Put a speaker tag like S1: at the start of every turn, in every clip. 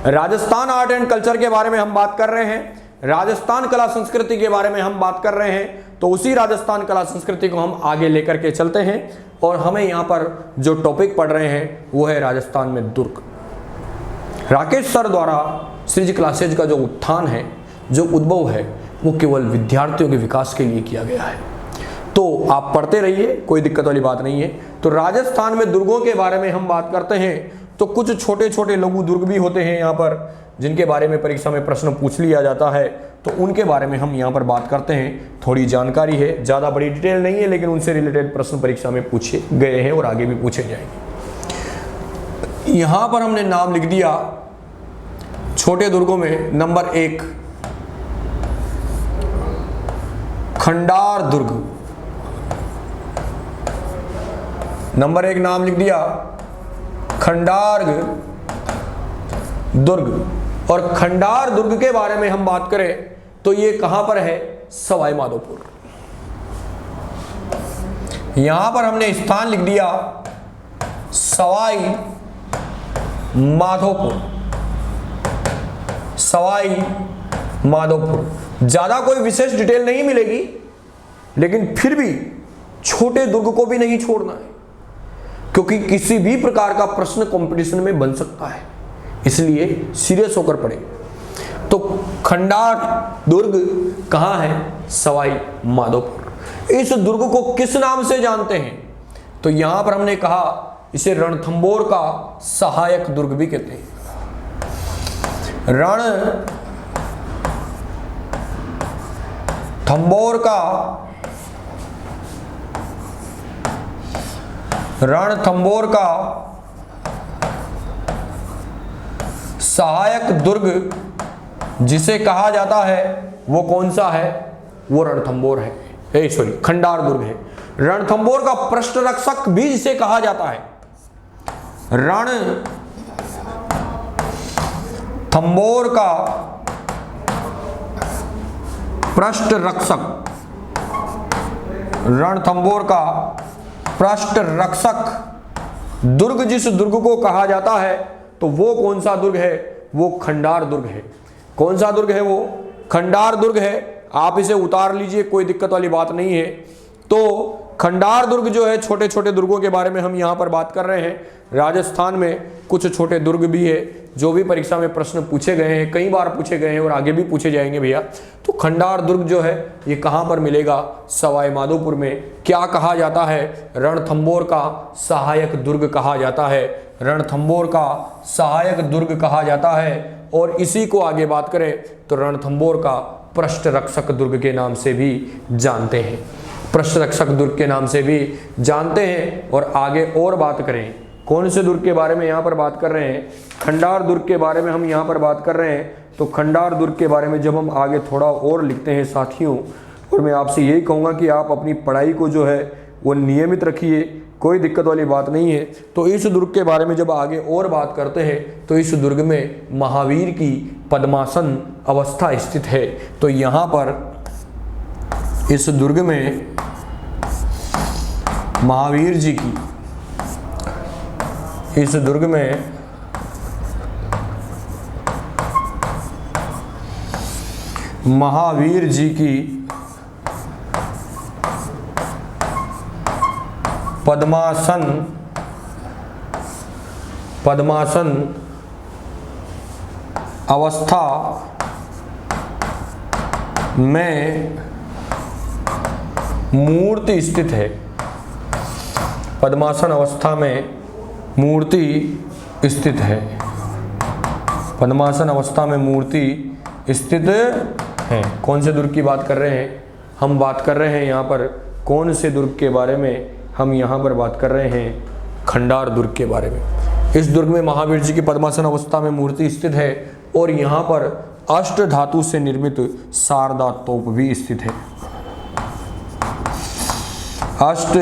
S1: Rajasthan art and culture के बारे में हम बात कर रहे हैं, राजस्थान कला संस्कृति के बारे में हम बात कर रहे हैं। तो उसी राजस्थान कला संस्कृति को हम आगे लेकर के चलते हैं और हमें यहाँ पर जो टॉपिक पढ़ रहे हैं वो है राजस्थान में दुर्ग। राकेश सर द्वारा सृज क्लासेज का जो उत्थान है, जो उद्भव है, वो केवल विद्यार्थियों के विकास के लिए किया गया है। तो आप पढ़ते रहिए, कोई दिक्कत वाली बात नहीं है। तो राजस्थान में दुर्गों के बारे में हम बात करते हैं तो कुछ छोटे छोटे लघु दुर्ग भी होते हैं यहाँ पर, जिनके बारे में परीक्षा में प्रश्न पूछ लिया जाता है। तो उनके बारे में हम यहाँ पर बात करते हैं। थोड़ी जानकारी है, ज़्यादा बड़ी डिटेल नहीं है, लेकिन उनसे रिलेटेड प्रश्न परीक्षा में पूछे गए हैं और आगे भी पूछे जाएंगे। यहाँ पर हमने नाम लिख दिया छोटे दुर्गों में। नंबर 1 खंडार दुर्ग। नंबर 1 नाम लिख दिया खंडार दुर्ग। और खंडार दुर्ग के बारे में हम बात करें तो ये कहां पर है? सवाई माधोपुर। यहां पर हमने स्थान लिख दिया सवाई माधोपुर। सवाई माधोपुर। ज्यादा कोई विशेष डिटेल नहीं मिलेगी, लेकिन फिर भी छोटे दुर्ग को भी नहीं छोड़ना है, क्योंकि किसी भी प्रकार का प्रश्न कंपटीशन में बन सकता है, इसलिए सीरियस होकर पढ़े। तो खंडार दुर्ग कहां है? सवाई माधोपुर। इस दुर्ग को किस नाम से जानते हैं? तो यहां पर हमने कहा इसे रणथंबोर का सहायक दुर्ग भी कहते हैं। रणथंबोर का सहायक दुर्ग जिसे कहा जाता है वो कौन सा है? वो रणथंबोर है, खंडार दुर्ग है। रणथंबोर का पृष्ठ रक्षक भी जिसे कहा जाता है, रणथंबोर का पृष्ठ रक्षक। रणथंबोर का पृष्ठ रक्षक दुर्ग जिस दुर्ग को कहा जाता है, तो वो कौन सा दुर्ग है? वो खंडार दुर्ग है। कौन सा दुर्ग है? वो खंडार दुर्ग है। आप इसे उतार लीजिए, कोई दिक्कत वाली बात नहीं है। तो खंडार दुर्ग जो है, छोटे छोटे दुर्गों के बारे में हम यहाँ पर बात कर रहे हैं। राजस्थान में कुछ छोटे दुर्ग भी है जो भी परीक्षा में प्रश्न पूछे गए हैं, कई बार पूछे गए हैं और आगे भी पूछे जाएंगे भैया। तो खंडार दुर्ग जो है ये कहाँ पर मिलेगा? सवाई माधोपुर में। क्या कहा जाता है? रणथंबोर का सहायक दुर्ग कहा जाता है। रणथंबोर का सहायक दुर्ग कहा जाता है। और इसी को आगे बात करें तो रणथंबोर का पृष्ठ रक्षक दुर्ग के नाम से भी जानते हैं। पृष्ठ रक्षक दुर्ग के नाम से भी जानते हैं। और आगे और बात करें, कौन से दुर्ग के बारे में यहाँ पर बात कर रहे हैं? खंडार दुर्ग के बारे में हम यहाँ पर बात कर रहे हैं। तो खंडार दुर्ग के बारे में जब हम आगे थोड़ा और लिखते हैं साथियों, और मैं आपसे यही कहूँगा कि आप अपनी पढ़ाई को जो है वो नियमित रखिए, कोई दिक्कत वाली बात नहीं है। तो इस दुर्ग के बारे में जब आगे और बात करते हैं तो इस दुर्ग में महावीर की पद्मासन अवस्था स्थित है। तो यहाँ पर इस दुर्ग में महावीर जी की, इस दुर्ग में महावीर जी की पद्मासन अवस्था में मूर्ति स्थित है। पद्मासन अवस्था में मूर्ति स्थित है। पद्मासन अवस्था में मूर्ति स्थित है। कौन से दुर्ग की बात कर रहे हैं? हम बात कर रहे हैं यहाँ पर कौन से दुर्ग के बारे में? हम यहाँ पर बात कर रहे हैं खंडार दुर्ग के बारे में। इस दुर्ग में महावीर जी की पद्मासन अवस्था में मूर्ति स्थित है और यहाँ पर अष्ट धातु से निर्मित शारदा तोप भी स्थित है। अष्ट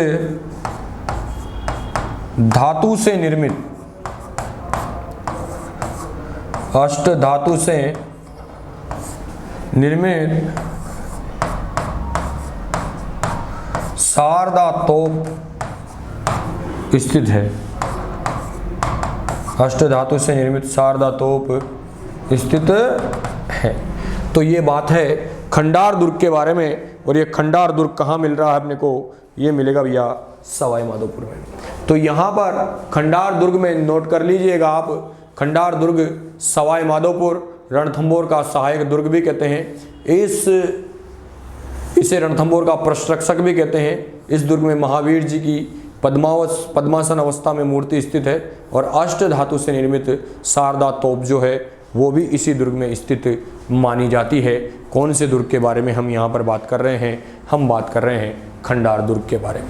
S1: धातु से निर्मित, अष्ट धातु से निर्मित शारदा तोप स्थित है। अष्ट धातु से निर्मित शारदा तोप स्थित है। तो ये बात है खंडार दुर्ग के बारे में। और ये खंडार दुर्ग कहाँ मिल रहा है अपने को? ये मिलेगा भैया सवाई माधोपुर में। तो यहाँ पर खंडार दुर्ग में नोट कर लीजिएगा आप, खंडार दुर्ग सवाई माधोपुर, रणथंभौर का सहायक दुर्ग भी कहते हैं। इसे रणथंभौर का पृष्ठरक्षक भी कहते हैं। इस दुर्ग में महावीर जी की पद्मासन अवस्था में मूर्ति स्थित है और अष्ट धातु से निर्मित शारदा तोप जो है वो भी इसी दुर्ग में स्थित मानी जाती है। कौन से दुर्ग के बारे में हम यहाँ पर बात कर रहे हैं? हम बात कर रहे हैं खंडार दुर्ग के बारे में।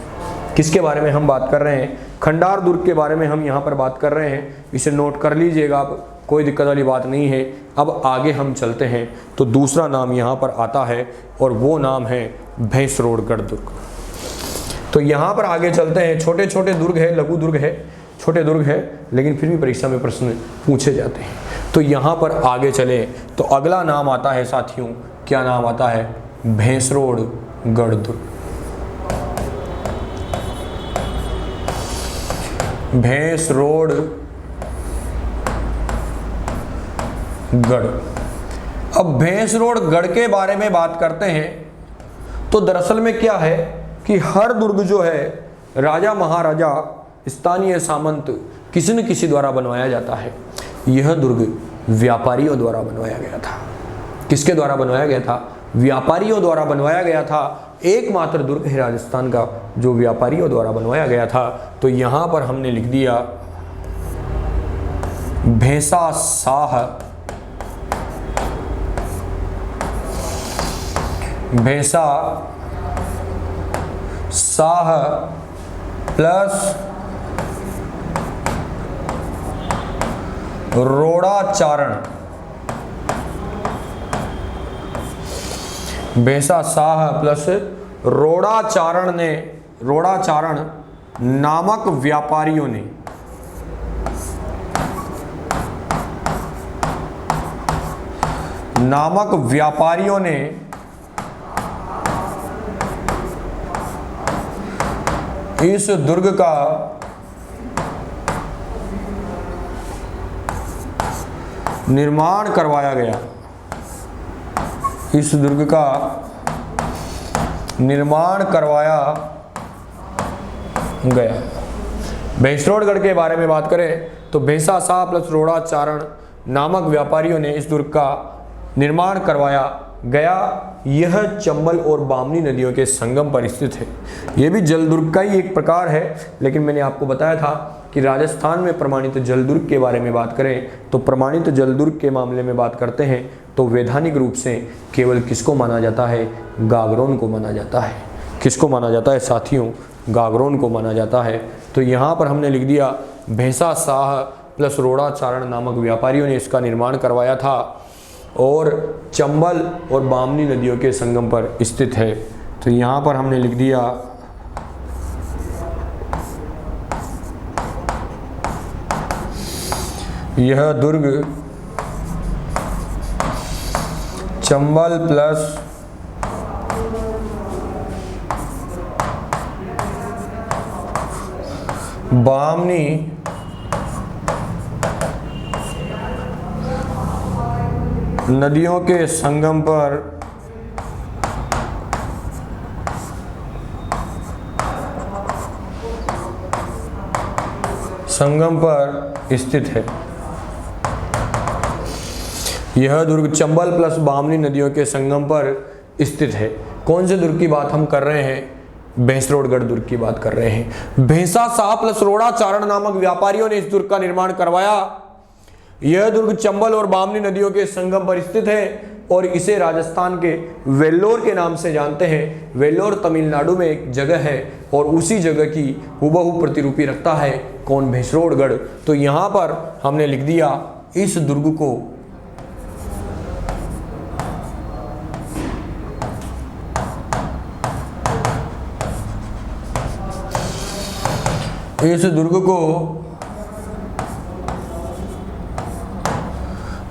S1: किसके बारे में हम बात कर रहे हैं? खंडार दुर्ग के बारे में हम यहाँ पर बात कर रहे हैं। इसे नोट कर लीजिएगा आप, कोई दिक्कत वाली बात नहीं है। अब आगे हम चलते हैं तो दूसरा नाम यहाँ पर आता है और वो नाम है भैंसरोडगढ़ दुर्ग। तो यहाँ पर आगे चलते हैं। छोटे छोटे दुर्ग है, लघु दुर्ग है, छोटे दुर्ग है, लेकिन फिर भी परीक्षा में प्रश्न पूछे जाते हैं। तो यहाँ पर आगे चले तो अगला नाम आता है साथियों, क्या नाम आता है? भैंसरोडगढ़ दुर्ग। भैंसरोडगढ़। अब भैंसरोडगढ़ के बारे में बात करते हैं तो दरअसल में क्या है कि हर दुर्ग जो है राजा महाराजा स्थानीय सामंत किसी न किसी द्वारा बनवाया जाता है। यह दुर्ग व्यापारियों द्वारा बनवाया गया था। किसके द्वारा बनवाया गया था? व्यापारियों द्वारा बनवाया गया था। एकमात्र दुर्ग है राजस्थान का जो व्यापारियों द्वारा बनवाया गया था। तो यहाँ पर हमने लिख दिया भैंसा शाह, भैंसा शाह प्लस रोड़ाचारण। भैंसा शाह प्लस रोड़ाचारण नामक व्यापारियों ने इस दुर्ग का निर्माण करवाया गया। इस दुर्ग का निर्माण करवाया गया। भैंसरोडगढ़ के बारे में बात करें तो भैंसा शाह प्लस रोड़ाचारण नामक व्यापारियों ने इस दुर्ग का निर्माण करवाया गया। यह चंबल और बामनी नदियों के संगम पर स्थित है। यह भी जल दुर्ग का ही एक प्रकार है, लेकिन मैंने आपको बताया था कि राजस्थान में प्रमाणित जल दुर्ग के बारे में बात करें तो प्रमाणित जल दुर्ग के मामले में बात करते हैं तो वैधानिक रूप से केवल किसको माना जाता है? गागरोन को माना जाता है। किसको माना जाता है साथियों? गागरोन को माना जाता है। तो यहाँ पर हमने लिख दिया भैंसा शाह प्लस रोड़ाचारण नामक व्यापारियों ने इसका निर्माण करवाया था और चंबल और बामनी नदियों के संगम पर स्थित है। तो यहाँ पर हमने लिख दिया यह दुर्ग चंबल प्लस बामनी नदियों के संगम पर स्थित है। यह दुर्ग चंबल प्लस बामनी नदियों के संगम पर स्थित है। कौन से दुर्ग की बात हम कर रहे हैं? भैंसरोडगढ़ दुर्ग की बात कर रहे हैं। भैंसा शाह प्लस रोड़ाचारण नामक व्यापारियों ने इस दुर्ग का निर्माण करवाया। यह दुर्ग चंबल और बामनी नदियों के संगम पर स्थित है और इसे राजस्थान के वेल्लोर के नाम से जानते हैं। वेल्लोर तमिलनाडु में एक जगह है और उसी जगह की हुबहू प्रतिरूपी रखता है कौन? भैंसरोडगढ़। तो यहाँ पर हमने लिख दिया इस दुर्ग को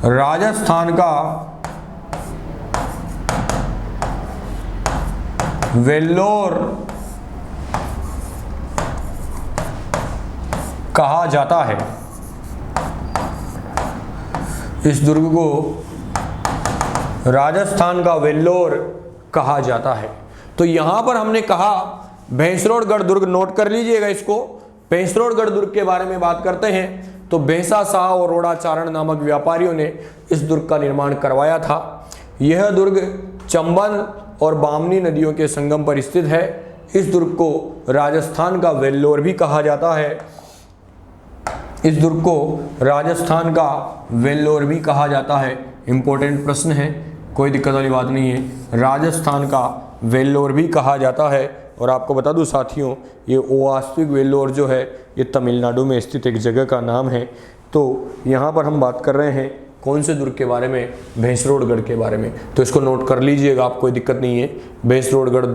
S1: राजस्थान का वेल्लोर कहा जाता है। इस दुर्ग को राजस्थान का वेल्लोर कहा जाता है। तो यहां पर हमने कहा भैंसरोडगढ़ दुर्ग, नोट कर लीजिएगा इसको। भैंसरोडगढ़ दुर्ग के बारे में बात करते हैं तो भैंसा शाह और रोड़ाचारण नामक व्यापारियों ने इस दुर्ग का निर्माण करवाया था। यह दुर्ग चंबल और बामनी नदियों के संगम पर स्थित है। इस दुर्ग को राजस्थान का वेल्लोर भी कहा जाता है। इस दुर्ग को राजस्थान का वेल्लोर भी कहा जाता है। इंपॉर्टेंट प्रश्न है, कोई दिक्कत वाली बात नहीं है। राजस्थान का वेल्लोर भी कहा जाता है। और आपको बता दूं साथियों, ये वास्तविक वेल्लोर जो है ये तमिलनाडु में स्थित एक जगह का नाम है। तो यहाँ पर हम बात कर रहे हैं कौन से दुर्ग के बारे में, भैंसरोडगढ़ के बारे में। तो इसको नोट कर लीजिएगा, आप, कोई दिक्कत नहीं है। भैंसरोडगढ़,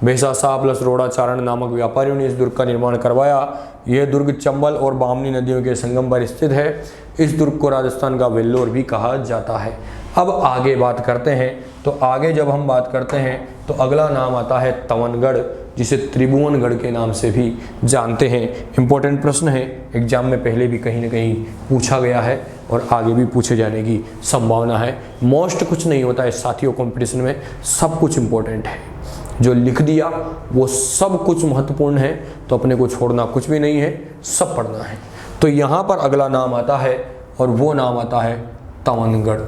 S1: भैंसा शाह प्लस रोड़ाचारण नामक व्यापारियों ने इस दुर्ग का निर्माण करवाया। यह दुर्ग चंबल और बामनी नदियों के संगम पर स्थित है। इस दुर्ग को राजस्थान का वेल्लोर भी कहा जाता है। अब आगे बात करते हैं। तो आगे जब हम बात करते हैं तो अगला नाम आता है तवनगढ़, जिसे त्रिभुवनगढ़ के नाम से भी जानते हैं। इंपॉर्टेंट प्रश्न है, एग्जाम में पहले भी कहीं ना कहीं पूछा गया है और आगे भी पूछे जाने की संभावना है। मोस्ट कुछ नहीं होता है साथियों कंपटीशन में, सब कुछ इंपॉर्टेंट है। जो लिख दिया वो सब कुछ महत्वपूर्ण है, तो अपने को छोड़ना कुछ भी नहीं है, सब पढ़ना है। तो यहाँ पर अगला नाम आता है और वो नाम आता है तवनगढ़।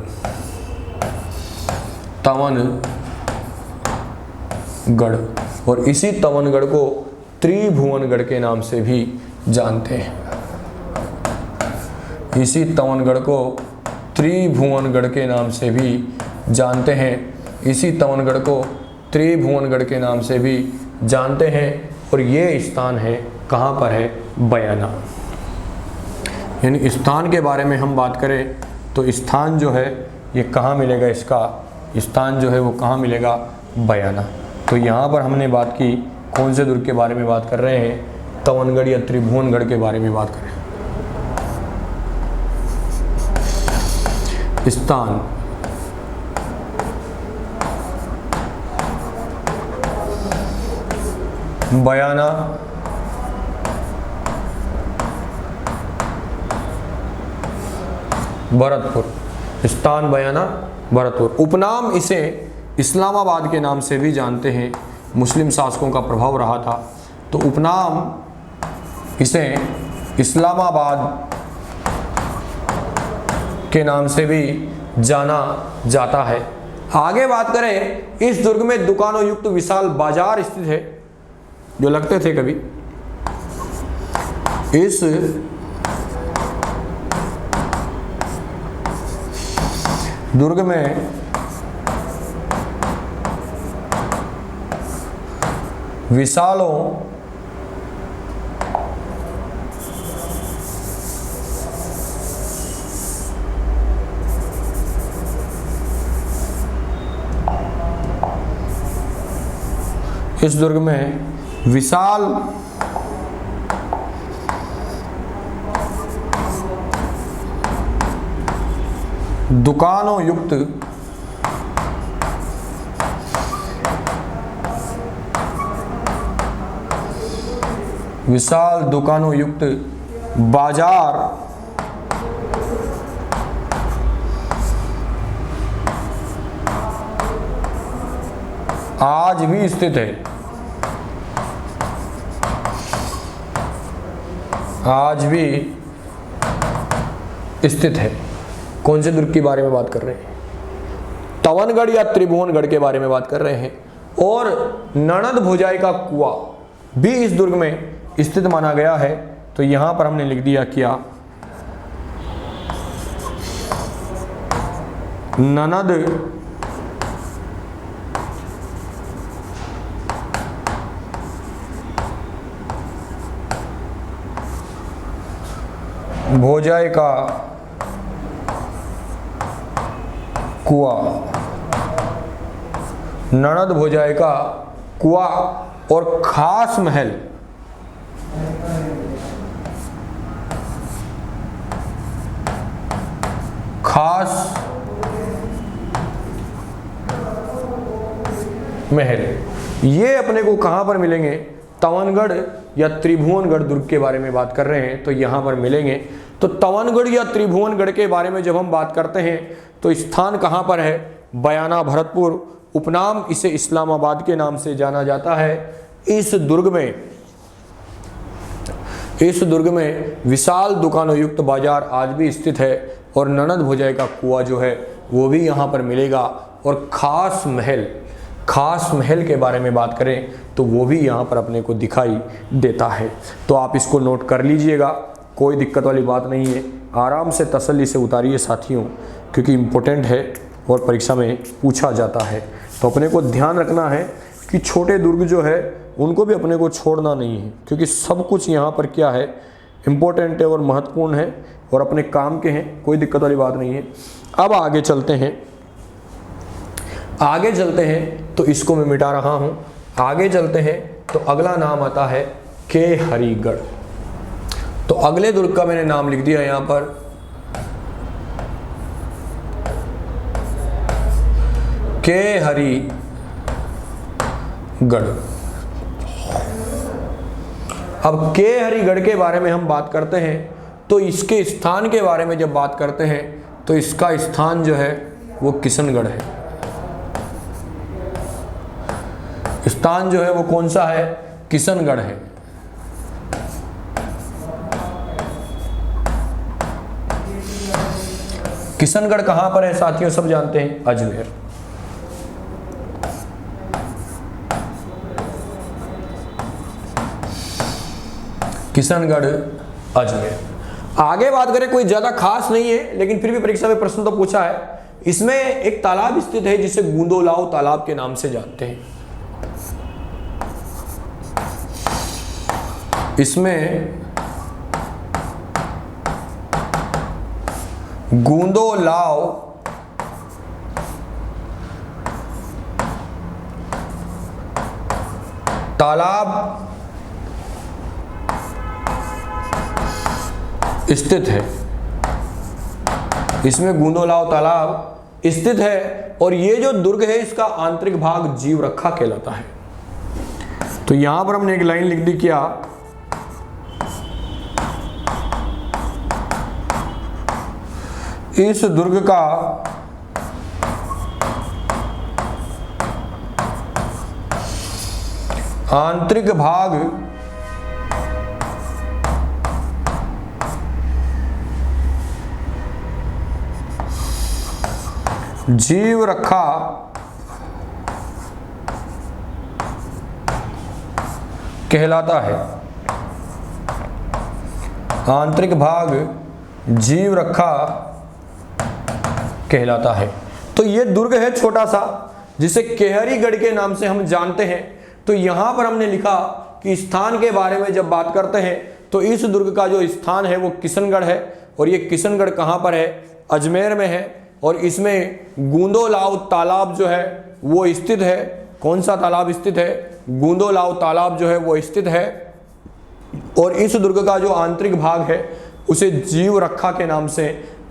S1: तवनगढ़, और इसी तवनगढ़ को त्रिभुवनगढ़ के नाम से भी जानते हैं। इसी तवनगढ़ को त्रिभुवनगढ़ के नाम से भी जानते हैं। इसी तवनगढ़ को त्रिभुवनगढ़ के नाम से भी जानते हैं। और ये स्थान है, कहाँ पर है, बयाना। यानी स्थान के बारे में हम बात करें तो स्थान जो है ये कहाँ मिलेगा, इसका स्थान जो है वो कहाँ मिलेगा, बयाना। तो यहाँ पर हमने बात की कौन से दुर्ग के बारे में बात कर रहे हैं, तवनगढ़ या त्रिभुवनगढ़ के बारे में बात करें। स्थान, बयाना, भरतपुर। स्थान, बयाना, भरतपुर। उपनाम इसे इस्लामाबाद के नाम से भी जानते हैं। मुस्लिम शासकों का प्रभाव रहा था, तो उपनाम इसे इस्लामाबाद के नाम से भी जाना जाता है। आगे बात करें, इस दुर्ग में दुकानों युक्त विशाल बाजार स्थित है, जो लगते थे कभी। इस दुर्ग में विशालों इस दुर्ग में विशाल दुकानों युक्त विशाल दुकानों युक्त बाजार आज भी स्थित है। आज भी स्थित है। कौन से दुर्ग के बारे में बात कर रहे हैं, तवनगढ़ या त्रिभुवनगढ़ के बारे में बात कर रहे हैं। और ननद भुजाई का कुआं भी इस दुर्ग में स्थित माना गया है। तो यहां पर हमने लिख दिया क्या, ननद भोजाई का कुआं, ननद भोजाई का कुआं और खास महल, खास महल, ये अपने को कहां पर मिलेंगे, तवनगढ़ या त्रिभुवनगढ़ दुर्ग के बारे में बात कर रहे हैं तो यहाँ पर मिलेंगे। तो तवनगढ़ या त्रिभुवनगढ़ के बारे में जब हम बात करते हैं तो स्थान कहाँ पर है? बयाना भरतपुर, उपनाम इसे इस्लामाबाद के नाम से जाना जाता है। इस दुर्ग में विशाल दुकानों युक्त बाजार आज भी स्थित है और ननद भुजय का कुआं जो है वो भी यहाँ पर मिलेगा। और खास महल के बारे में बात करें तो वो भी यहाँ पर अपने को दिखाई देता है। तो आप इसको नोट कर लीजिएगा, कोई दिक्कत वाली बात नहीं है, आराम से तसल्ली से उतारिए साथियों, क्योंकि इम्पोर्टेंट है और परीक्षा में पूछा जाता है। तो अपने को ध्यान रखना है कि छोटे दुर्ग जो है उनको भी अपने को छोड़ना नहीं है, क्योंकि सब कुछ यहाँ पर क्या है, इम्पोर्टेंट है और महत्वपूर्ण है और अपने काम के हैं, कोई दिक्कत वाली बात नहीं है। अब आगे चलते हैं तो इसको मैं मिटा रहा हूँ। आगे चलते हैं तो अगला नाम आता है के हरिगढ़। तो अगले दुर्ग का मैंने नाम लिख दिया यहाँ पर, के हरिगढ़। अब के हरिगढ़ के बारे में हम बात करते हैं तो इसके स्थान के बारे में जब बात करते हैं तो इसका स्थान जो है वो किशनगढ़ है। स्थान जो है वो कौन सा है? किशनगढ़ है। किशनगढ़ कहां पर है साथियों? सब जानते हैं, अजमेर। किशनगढ़ अजमेर। आगे बात करें, कोई ज्यादा खास नहीं है लेकिन फिर भी परीक्षा में प्रश्न तो पूछा है। इसमें एक तालाब स्थित है जिसे गूंदोलाव तालाब के नाम से जानते हैं। इसमें गूंदोलाव तालाब स्थित है। इसमें गूंदोलाव तालाब स्थित है और ये जो दुर्ग है इसका आंतरिक भाग जीवरखा कहलाता है। तो यहां पर हमने एक लाइन लिख दी, क्या? इस दुर्ग का आंतरिक भाग जीवरखा कहलाता है। आंतरिक भाग जीवरखा कहलाता है। तो ये दुर्ग है छोटा सा जिसे केहरीगढ़ के नाम से हम जानते हैं। तो यहां पर हमने लिखा कि स्थान के बारे में जब बात करते हैं तो इस दुर्ग का जो स्थान है वो किशनगढ़ है और ये किशनगढ़ कहां पर है? अजमेर में है। और इसमें गूंदोलाव तालाब जो है वो स्थित है। कौन सा तालाब स्थित है? गूंदोलाव तालाब जो है वो स्थित है। और इस दुर्ग का जो आंतरिक भाग है उसे जीवरखा के नाम से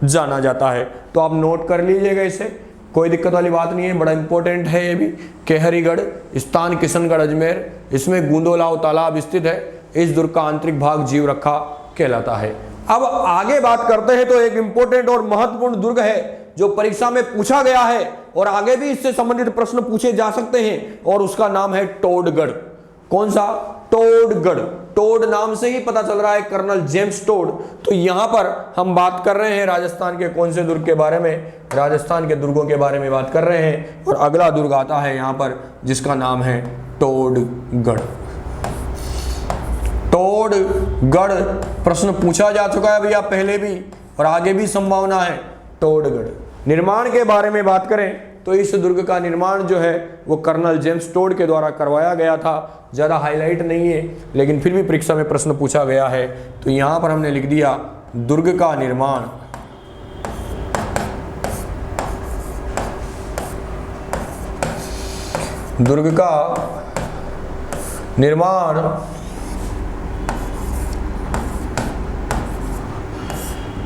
S1: जाना जाता है। तो आप नोट कर लीजिएगा इसे, कोई दिक्कत वाली बात नहीं है, बड़ा इंपॉर्टेंट है ये भी। केहरीगढ़, स्थान किशनगढ़ अजमेर, इसमें गूंदोलाव तालाब स्थित है। इस दुर्ग का आंतरिक भाग जीवरखा कहलाता है। अब आगे बात करते हैं तो एक इंपॉर्टेंट और महत्वपूर्ण दुर्ग है जो परीक्षा में पूछा गया है और आगे भी इससे संबंधित प्रश्न पूछे जा सकते हैं और उसका नाम है टोडगढ़। कौन सा? टोडगढ़। टोड नाम से ही पता चल रहा है, कर्नल जेम्स टोड। तो यहां पर हम बात कर रहे हैं राजस्थान के कौन से दुर्ग के बारे में? राजस्थान के दुर्गों के बारे में बात कर रहे हैं और अगला दुर्ग आता है यहां पर जिसका नाम है टोडगढ़। टोडगढ़ प्रश्न पूछा जा चुका है भैया पहले भी और आगे भी संभावना है। टोडगढ़। निर्माण के बारे में बात करें तो इस दुर्ग का निर्माण जो है वो कर्नल जेम्स टोड के द्वारा करवाया गया था। ज़्यादा हाईलाइट नहीं है लेकिन फिर भी परीक्षा में प्रश्न पूछा गया है। तो यहाँ पर हमने लिख दिया दुर्ग का निर्माण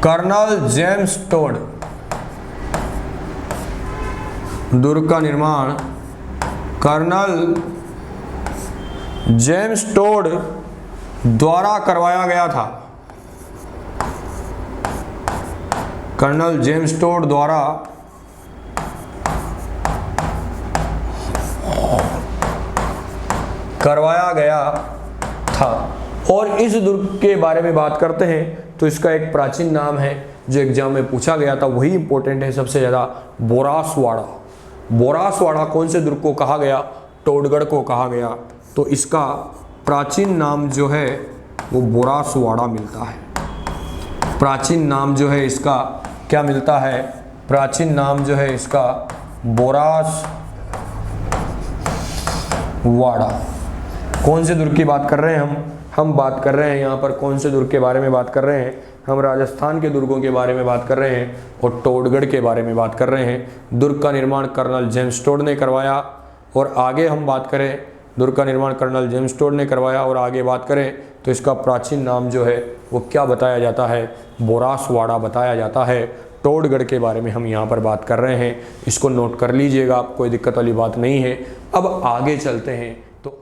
S1: कर्नल जेम्स टोड। दुर्ग का निर्माण कर्नल जेम्स टोड द्वारा करवाया गया था। कर्नल जेम्स टोड द्वारा करवाया गया था। और इस दुर्ग के बारे में बात करते हैं तो इसका एक प्राचीन नाम है जो एग्जाम में पूछा गया था, वही इंपॉर्टेंट है सबसे ज़्यादा, बोरासवाड़ा। बोरासवाड़ा कौन से दुर्ग को कहा गया? टोडगढ़ को कहा गया। तो इसका प्राचीन नाम जो है वो बोरासवाड़ा मिलता है। प्राचीन नाम जो है इसका क्या मिलता है? प्राचीन नाम जो है इसका बोरासवाड़ा। कौन से दुर्ग की बात कर रहे हैं हम बात कर रहे हैं यहाँ पर कौन से दुर्ग के बारे में बात कर रहे हैं? हम राजस्थान के दुर्गों के बारे में बात कर रहे हैं और टोडगढ़ के बारे में बात कर रहे हैं। दुर्ग का निर्माण कर्नल जेम्स टोड ने करवाया। और आगे हम बात करें, दुर्ग का निर्माण कर्नल जेम्स टोड ने करवाया और आगे बात करें तो इसका प्राचीन नाम जो है वो क्या बताया जाता है? बोरासवाड़ा बताया जाता है। टोडगढ़ के बारे में हम यहाँ पर बात कर रहे हैं, इसको नोट कर लीजिएगा, कोई दिक्कत वाली बात नहीं है। अब आगे चलते हैं तो